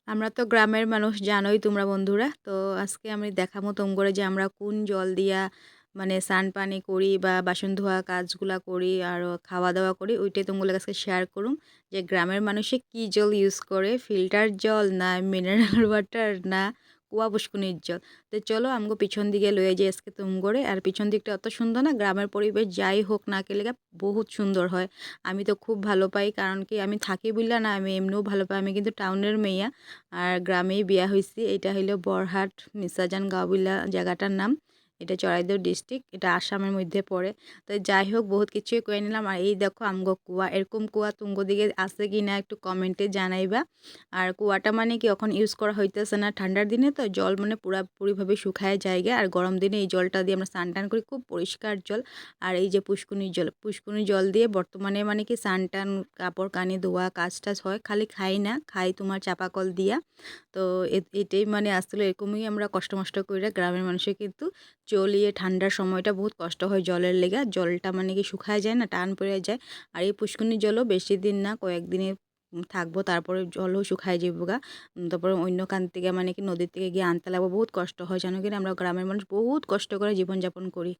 আমরা তো গ্রামের মানুষ জানোই তোমরা বন্ধুরা। তো আজকে আমি দেখাবো তোমগরে যে আমরা কোন জল দিয়া মানে স্নান পানি করি বা বাসন ধোয়া কাজগুলা করি আর খাওয়া দাওয়া করি, ওইটাই তোমাগুলোর কাছে শেয়ার করুম যে গ্রামের মানুষে কি জল ইউজ করে, ফিল্টার জল না মিনারেল ওয়াটার না কুয়া পুষ্কুনির জল। তো চলো আমগো পিছন দিকে লয়ে যাই আজকে তুমগড়ে। আর পিছন দিকটা অত সুন্দর না, গ্রামের পরিবেশ যাই হোক না কে লেগা বহুত সুন্দর হয়। আমি তো খুব ভালো পাই, কারণ কি আমি থাকি বললা না, আমি এমনিও ভালো পাই। আমি কিন্তু টাউনের মেয়া, আর গ্রামেই বিয়া হয়েছি। এটা হইলো বরহাট মিসাজান গাঁও বইলা জায়গাটার নাম। এটা চড়াইদেউ ডিস্ট্রিক্ট, এটা আসামের মধ্যে পড়ে। তো যাই হোক বহুত কিছুই কয়ে নিলাম। আর এই দেখো আমগো কুয়া, এরকম কুয়া তুমগো দিকে আছে কি না একটু কমেন্টে জানাইবা। আর কুয়াটা মানে কি এখন ইউজ করা হইতেছে না, ঠান্ডার দিনে তো জল মানে পুরাপুরিভাবে শুকায় জায়গা। আর গরম দিনে এই জলটা দিয়ে আমরা স্নান টান করি, খুব পরিষ্কার জল। আর এই যে পুষ্কুনির জল, পুষ্কুনির জল দিয়ে বর্তমানে মানে কি স্নান টান কাপড় কানি ধোয়া কাজ টাজ হয়। খালি খাই না, খাই তোমার চাপাকল দিয়া। তো এটাই মানে আসলে এরকমই আমরা কষ্ট মষ্ট করে গ্রামের মানুষের কিন্তু চলিয়ে ঠান্ডার সময়টা বহুত কষ্ট হয় জলের লেগা। জলটা মানে কি শুকায় যায় না, টান পড়ে যায়। আর এই পুষ্কুনির জলও বেশি দিন না, কয়েকদিনে থাকবো, তারপরে জলও শুকায় যাবো গা। তারপরে অন্য কান থেকে মানে কি নদীর থেকে গিয়ে আনতে লাগবো, বহুত কষ্ট হয় জানো কিনা। আমরা গ্রামের মানুষ বহুত কষ্ট করে জীবনযাপন করি।